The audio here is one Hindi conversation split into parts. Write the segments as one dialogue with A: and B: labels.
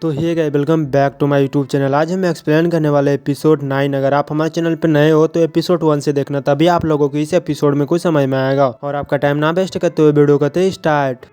A: तो hey guys welcome back to my YouTube channel. आज हम एक्सप्लेन करने वाले एपिसोड 9। अगर आप हमारे चैनल पर नए हो तो एपिसोड 1 से देखना, तभी आप लोगों को इस एपिसोड में कुछ समझ में आएगा। और आपका टाइम ना वेस्ट करते हुए वीडियो करते स्टार्ट।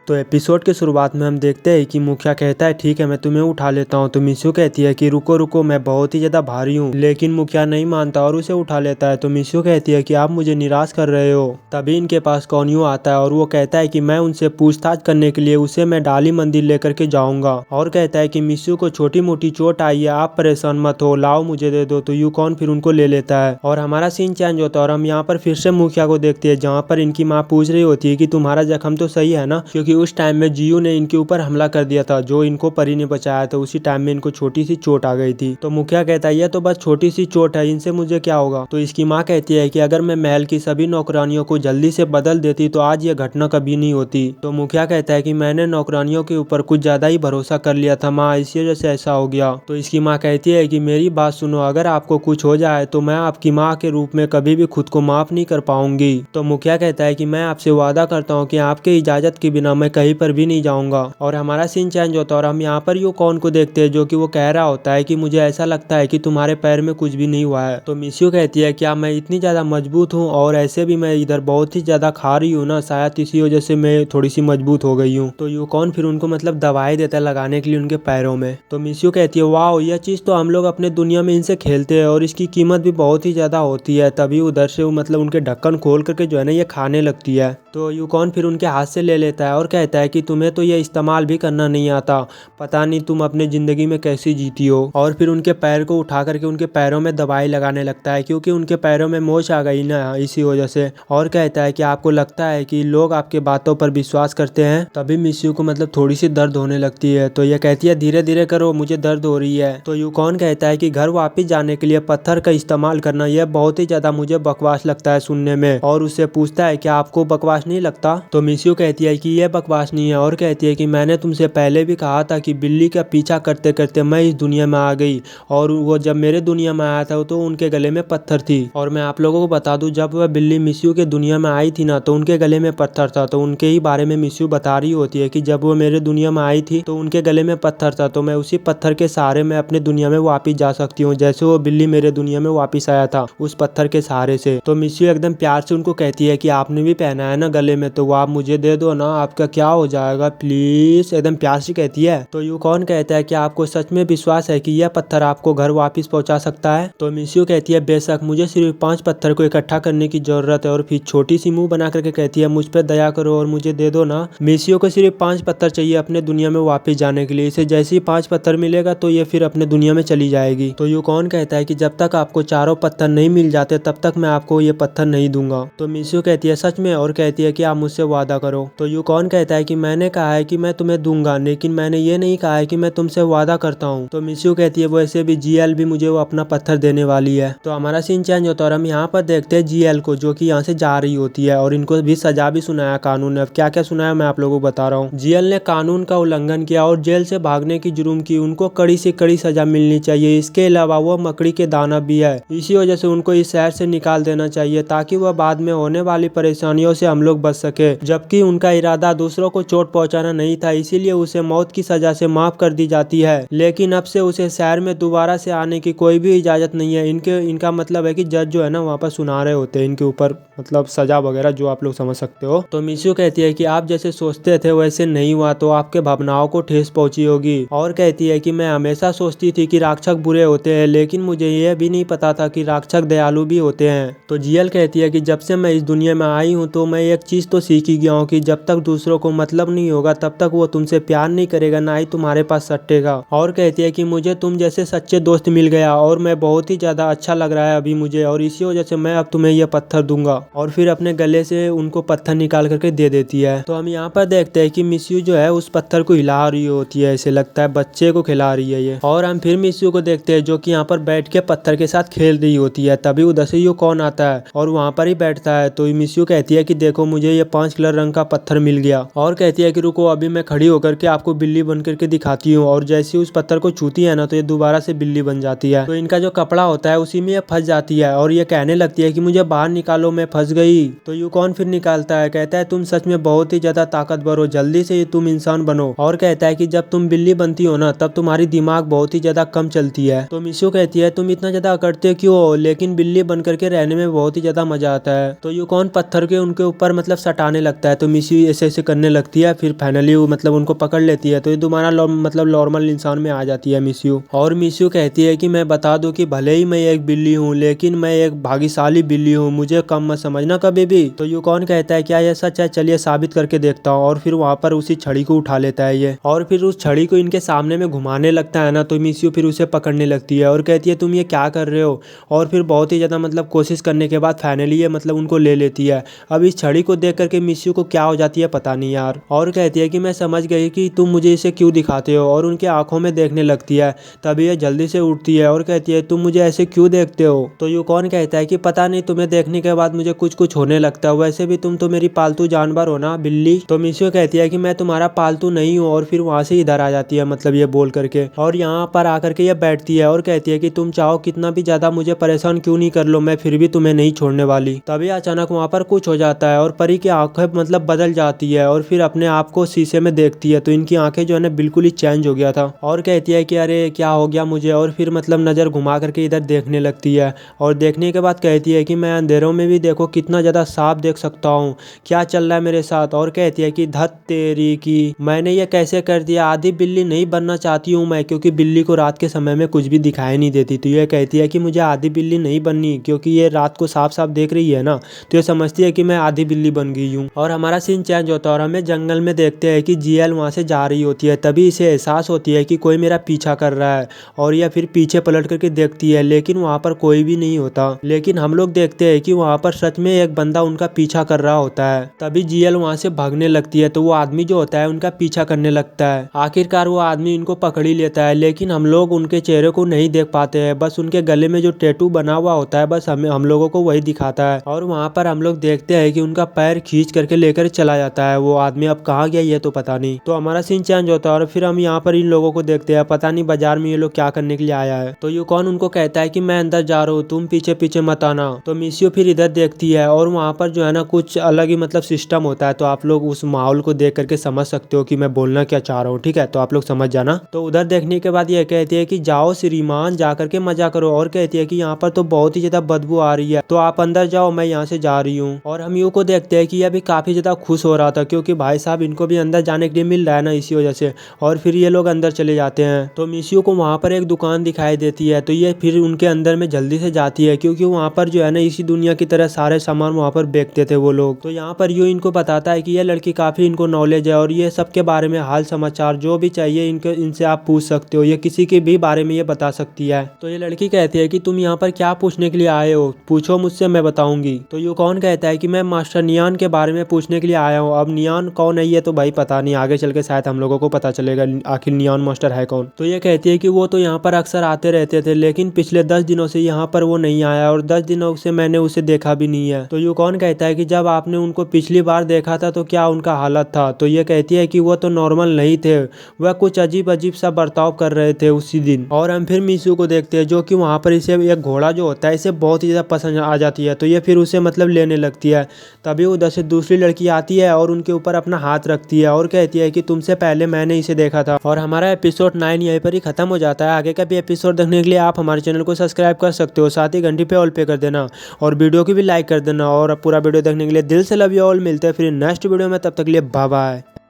A: तो एपिसोड के शुरुआत में हम देखते हैं कि मुखिया कहता है ठीक है मैं तुम्हें उठा लेता हूँ। तो मिशू कहती है कि रुको रुको मैं बहुत ही ज्यादा भारी हूँ, लेकिन मुखिया नहीं मानता और उसे उठा लेता है। तो मिशू कहती है कि आप मुझे निराश कर रहे हो। तभी इनके पास कौनियो आता है और वो कहता है कि मैं उनसे पूछताछ करने के लिए उसे मैं डाली मंदिर लेकर के जाऊंगा। और कहता है कि मिशू को छोटी मोटी चोट आई है, आप परेशान मत हो, लाओ मुझे दे दो। तो यूकॉन फिर उनको ले लेता है और हमारा सीन चेंज होता है और हम यहाँ पर फिर से मुखिया को देखते हैं, जहाँ पर इनकी माँ पूछ रही होती है कि तुम्हारा जख्म तो सही है ना, क्योंकि उस टाइम में जियो ने इनके ऊपर हमला कर दिया था, जो इनको परी ने बचाया था। उसी टाइम में इनको छोटी सी चोट आ गई थी। तो मुखिया कहता है ये तो बस छोटी सी चोट है, इनसे मुझे क्या होगा। तो इसकी माँ कहती है कि अगर मैं महल की सभी नौकरानियों को जल्दी से बदल देती तो आज ये घटना कभी नहीं होती। तो मुखिया कहता है कि मैंने नौकरानियों के ऊपर कुछ ज्यादा ही भरोसा कर लिया था माँ, इसी वजह से ऐसा हो गया। तो इसकी माँ कहती है कि मेरी बात सुनो, अगर आपको कुछ हो जाए तो मैं आपकी माँ के रूप में कभी भी खुद को माफ नहीं कर पाऊंगी। तो मुखिया कहता है कि मैं आपसे वादा करता हूँ कि आपके इजाजत के बिना मैं कहीं पर भी नहीं जाऊंगा। और हमारा सीन चेंज होता है और हम यहाँ पर यूकॉन को देखते हैं, जो कि वो कह रहा होता है कि मुझे ऐसा लगता है कि तुम्हारे पैर में कुछ भी नहीं हुआ है। तो मिशू कहती है क्या मैं इतनी ज्यादा मजबूत हूँ, और ऐसे भी मैं इधर बहुत ही ज्यादा खा रही हूँ ना, शायद इसी वजह से मैं थोड़ी सी मजबूत हो गई हूँ। तो यूकॉन फिर उनको मतलब दवाई देता है लगाने के लिए उनके पैरों में। तो मिशू कहती है वाह यह चीज तो हम लोग अपने दुनिया में इनसे खेलते हैं और इसकी कीमत भी बहुत ही ज्यादा होती है। तभी उधर से वो मतलब उनके ढक्कन खोल करके जो है ना ये खाने लगती है। तो यूकॉन फिर उनके हाथ से ले लेता है और कहता है कि तुम्हें तो ये इस्तेमाल भी करना नहीं आता, पता नहीं तुम अपने जिंदगी में कैसी जीती हो। और फिर उनके पैर को उठा करके उनके पैरों में दवाई लगाने लगता है, क्योंकि उनके पैरों में मोच आ गई ना, इसी वजह से। और कहता है कि आपको लगता है कि लोग आपके बातों पर विश्वास करते हैं। तभी मिशू को मतलब थोड़ी सी दर्द होने लगती है। तो ये कहती है धीरे धीरे करो, मुझे दर्द हो रही है। तो यूकॉन कहता है कि घर वापिस जाने के लिए पत्थर का इस्तेमाल करना यह बहुत ही ज्यादा मुझे बकवास लगता है सुनने में। और उससे पूछता है क्या आपको बकवास नहीं लगता। तो मिशू कहती है कि यह बकवास नहीं है, और कहती है कि मैंने तुमसे पहले भी कहा था कि बिल्ली का पीछा करते करते मैं इस दुनिया में आ गई, और वो जब मेरे दुनिया में आया था तो उनके गले में पत्थर थी। और मैं आप लोगों को बता दूं, जब वह बिल्ली मिशू के दुनिया में आई थी ना तो उनके गले में पत्थर था। तो उनके ही बारे में मिशू बता रही होती है कि जब वो मेरे दुनिया में आई थी तो उनके गले में पत्थर था, तो मैं उसी पत्थर के सहारे में अपने दुनिया में वापिस जा सकती हूँ, जैसे वो बिल्ली मेरे दुनिया में वापिस आया था उस पत्थर के सहारे से। तो मिशू एकदम प्यार से उनको कहती है कि आपने भी पहना है ना गले में, तो वो आप मुझे दे दो ना, आपका क्या हो जाएगा प्लीज, एकदम प्यार से कहती है। तो यूकॉन कहता है कि आपको सच में विश्वास है कि यह पत्थर आपको घर वापस पहुंचा सकता है। तो मिशू कहती है बेशक, मुझे सिर्फ 5 पत्थर को इकट्ठा करने की जरूरत है। और फिर छोटी सी मुंह बना करके कहती है मुझ पर दया करो और मुझे दे दो ना। मिशू को सिर्फ 5 पत्थर चाहिए अपने दुनिया में वापस जाने के लिए, इसे जैसे ही 5 पत्थर मिलेगा तो ये फिर अपने दुनिया में चली जाएगी। तो यूकॉन कहता है कि जब तक आपको चारों पत्थर नहीं मिल जाते तब तक मैं आपको ये पत्थर नहीं दूंगा। तो मिशू कहती है सच में, और कहती है कि आप मुझसे वादा करो। तो यूकॉन कहता है कि मैंने कहा है कि मैं तुम्हें दूंगा, लेकिन मैंने ये नहीं कहा है कि मैं तुमसे वादा करता हूँ। तो मिशू कहती है वैसे भी जीएल भी मुझे वो अपना पत्थर देने वाली है। तो हमारा सीन चेंज होता है और हम यहाँ पर देखते हैं जीएल को, जो कि यहाँ से जा रही होती है, और इनको भी सजा भी सुनाया कानून ने। अब क्या क्या सुनाया मैं आप लोगों को बता रहा हूँ। जीएल ने कानून का उल्लंघन किया और जेल से भागने की जुर्म की, उनको कड़ी से कड़ी सजा मिलनी चाहिए। इसके अलावा वो मकड़ी के दाना भी है, इसी वजह से उनको इस शहर से निकाल देना चाहिए, ताकि वह बाद में होने वाली परेशानियों से हम लोग बच सके। जबकि उनका इरादा दूसरों को चोट पहुंचाना नहीं था, इसीलिए उसे मौत की सजा से माफ कर दी जाती है। लेकिन अब से उसे शहर में दोबारा से आने की कोई भी इजाजत नहीं है। इनका मतलब है कि जज जो है ना वहाँ पर सुना रहे होते हैं इनके ऊपर, मतलब सजा वगैरह, जो आप लोग समझ सकते हो। तो मिशू कहती है कि आप जैसे सोचते थे वैसे नहीं हुआ, तो आपके भावनाओं को ठेस पहुंची होगी। और कहती है कि मैं हमेशा सोचती थी कि राक्षस बुरे होते हैं, लेकिन मुझे यह भी नहीं पता था कि राक्षस दयालु भी होते हैं। तो जीएल कहती है कि जब से मैं इस दुनिया में आई हूँ तो मैं एक चीज तो सीख ही गया हूँ कि जब तक दूसरों को मतलब नहीं होगा तब तक वो तुमसे प्यार नहीं करेगा, ना ही तुम्हारे पास सटेगा। और कहती है कि मुझे तुम जैसे सच्चे दोस्त मिल गया और मैं बहुत ही ज्यादा अच्छा लग रहा है अभी मुझे, और इसी वजह से मैं अब तुम्हें यह पत्थर दूंगा। और फिर अपने गले से उनको पत्थर निकाल करके दे देती है। तो हम यहाँ पर देखते हैं कि मिशू जो है उस पत्थर को हिला रही होती है, ऐसे लगता है बच्चे को खिला रही है ये। और हम फिर मिशू को देखते हैं जो कि यहाँ पर बैठ के पत्थर के साथ खेल रही होती है। तभी उधर से यूकॉन आता है और वहाँ पर ही बैठता है। तो मिशू कहती है कि देखो मुझे ये 5 कलर रंग का पत्थर मिल गया। दिया और कहती है कि रुको अभी मैं खड़ी होकर के आपको बिल्ली बन करके दिखाती हूँ। और जैसे उस पत्थर को छूती है ना तो ये दोबारा से बिल्ली बन जाती है। तो इनका जो कपड़ा होता है उसी में ये फंस जाती है और ये कहने लगती है कि मुझे बाहर निकालो, मैं फंस गई। तो यूकॉन फिर निकालता है, कहता है तुम सच में बहुत ही ज्यादा ताकतवर हो, जल्दी से तुम इंसान बनो। और कहता है कि जब तुम बिल्ली बनती हो ना तब तुम्हारी दिमाग बहुत ही ज्यादा कम चलती है। तो मिशू कहती है तुम इतना ज्यादा अकड़ते क्यों हो, लेकिन बिल्ली बन करके रहने में बहुत ही ज्यादा मजा आता है। तो यूकॉन पत्थर के उनके ऊपर मतलब सटाने लगता है। तो मिशू ऐसे ऐसे करने लगती है, फिर फाइनली मतलब उनको पकड़ लेती है। तो ये दोबारा मतलब नॉर्मल इंसान में आ जाती है मिशू। और मिशू कहती है कि मैं बता दूं कि भले ही मैं एक बिल्ली हूँ लेकिन मैं एक भाग्यशाली बिल्ली हूँ, मुझे कम मत समझना कभी भी। तो यूकॉन कहता है क्या यह सच है, चलिए साबित करके देखता हूँ। और फिर वहाँ पर उसी छड़ी को उठा लेता है ये और फिर उस छड़ी को इनके सामने में घुमाने लगता है ना। तो मिशू फिर उसे पकड़ने लगती है और कहती है तुम ये क्या कर रहे हो। और फिर बहुत ही ज्यादा मतलब कोशिश करने के बाद फाइनली ये मतलब उनको ले लेती है। अब इस छड़ी को देख करके मिशू को क्या हो जाती है पता नहीं यार। और कहती है कि मैं समझ गई कि तुम मुझे इसे क्यों दिखाते हो। और उनके आंखों में देखने लगती है। तभी ये जल्दी से उठती है और कहती है तुम मुझे ऐसे क्यों देखते हो। तो यूकॉन कहता है कि पता नहीं, तुम्हें देखने के बाद मुझे कुछ कुछ होने लगता है, वैसे भी तुम तो मेरी पालतू जानवर हो ना बिल्ली। तो मिशू कहती है कि मैं तुम्हारा पालतू नहीं हूँ। और फिर वहाँ से इधर आ जाती है मतलब ये बोल करके और यहाँ पर आकर के ये बैठती है और कहती है कि तुम चाहो कितना भी ज्यादा मुझे परेशान क्यों नहीं कर लो, मैं फिर भी तुम्हें नहीं छोड़ने वाली। तभी अचानक वहाँ पर कुछ हो जाता है और परी की आंखें मतलब बदल जाती है और फिर अपने आप को शीशे में देखती है। तो इनकी आंखें जो है ना बिल्कुल ही चेंज हो गया था और कहती है कि अरे क्या हो गया मुझे। और फिर मतलब नजर घुमा करके इधर देखने लगती है और देखने के बाद कहती है कि मैं अंधेरों में भी देखो कितना ज्यादा साफ देख सकता हूँ, क्या चल रहा है मेरे साथ। और कहती है कि धत तेरी की, मैंने ये कैसे कर दिया, आधी बिल्ली नहीं बनना चाहती हूँ मैं, क्योंकि बिल्ली को रात के समय में कुछ भी दिखाई नहीं देती। तो ये कहती है कि मुझे आधी बिल्ली नहीं बननी, क्योंकि ये रात को साफ साफ देख रही है ना, तो ये समझती है कि मैं आधी बिल्ली बन गई हूँ। और हमारा सीन चेंज होता है और हमें जंगल में देखते हैं कि जीएल वहाँ से जा रही होती है। तभी इसे एहसास होती है कि कोई मेरा पीछा कर रहा है और यह फिर पीछे पलट करके देखती है लेकिन वहाँ पर कोई भी नहीं होता। लेकिन हम लोग देखते हैं कि वहाँ पर सच में एक बंदा उनका पीछा कर रहा होता है। तभी जीएल वहाँ से भागने लगती है तो वो आदमी जो होता है उनका पीछा करने लगता है। आखिरकार वो आदमी इनको पकड़ ही लेता है लेकिन हम लोग उनके चेहरे को नहीं देख पाते हैं, बस उनके गले में जो टैटू बना हुआ होता है बस हम लोगों को वही दिखाता है। और वहाँ पर हम लोग देखते हैं कि उनका पैर खींच करके लेकर चला जाता है वो आदमी। अब कहाँ गया ये तो पता नहीं। तो हमारा सीन चेंज होता है और फिर हम यहाँ पर इन लोगों को देखते हैं, पता नहीं बाजार में ये लोग क्या करने के लिए आया है। तो यूकॉन उनको कहता है कि मैं अंदर जा रहा हूँ, तुम पीछे पीछे मत आना। तो मिशियो फिर इधर देखती है और वहाँ पर जो है ना कुछ अलग ही मतलब सिस्टम होता है। तो आप लोग उस माहौल को देख करके समझ सकते हो कि मैं बोलना क्या चाह रहा हूँ, ठीक है, तो आप लोग समझ जाना। तो उधर देखने के बाद ये कहती है कि जाओ श्रीमान, जा करके मजा करो। और कहती है कि यहाँ पर तो बहुत ही ज्यादा बदबू आ रही है, तो आप अंदर जाओ, मैं यहाँ से जा रही हूँ। और हम यू को देखते हैं कि यह भी काफी ज्यादा खुश हो रहा था क्योंकि भाई साहब इनको भी अंदर जाने के लिए मिल रहा है ना, इसी वजह से। और फिर ये लोग अंदर चले जाते हैं। तो मिशियो को वहाँ पर एक दुकान दिखाई देती है तो ये फिर उनके अंदर में जल्दी से जाती है क्योंकि वहाँ पर जो है ना इसी दुनिया की तरह सारे सामान वहाँ पर बेचते थे वो लोग। तो यहाँ पर यू इनको बताता है कि ये लड़की काफी इनको नॉलेज है और ये सबके बारे में हाल समाचार जो भी चाहिए इनसे आप पूछ सकते हो, ये किसी के भी बारे में ये बता सकती है। तो ये लड़की कहती है कि तुम यहाँ पर क्या पूछने के लिए आए हो, पूछो मुझसे, मैं बताऊंगी। तो यूकॉन कहता है कि मैं मास्टर नियान के बारे में पूछने के लिए आया हूँ। अब नियान कौन है ये तो भाई पता नहीं, आगे चल के शायद हम लोगों को पता चलेगा आखिर नियान मास्टर है कौन। तो ये कहती है कि वो तो यहाँ पर अक्सर आते रहते थे लेकिन पिछले 10 दिनों से यहाँ पर वो नहीं आया और 10 दिनों से मैंने उसे देखा भी नहीं है। तो यूकॉन कहता है कि जब आपने उनको पिछली बार देखा था तो क्या उनका हालत था। तो ये कहती है कि वो तो नॉर्मल नहीं थे, वह कुछ अजीब अजीब सा बर्ताव कर रहे थे उसी दिन। और हम फिर मिशू को देखते हैं जो कि वहाँ पर इसे एक घोड़ा जो होता है इसे बहुत ही ज्यादा पसंद आ जाती है। तो ये फिर उसे मतलब लेने लगती है। तभी उधर से दूसरी लड़की आती है और उनके ऊपर अपना हाथ रखती है और कहती है कि तुमसे पहले मैंने इसे देखा था। और हमारा एपिसोड 9 यहीं पर ही खत्म हो जाता है। आगे का भी एपिसोड देखने के लिए आप हमारे चैनल को सब्सक्राइब कर सकते हो, साथ ही घंटी पे ऑल पे कर देना और वीडियो की भी लाइक कर देना। और पूरा वीडियो देखने के लिए दिल से लव यू ऑल। मिलते हैं फिर नेक्स्ट वीडियो में, तब तक के लिए बाय बाय।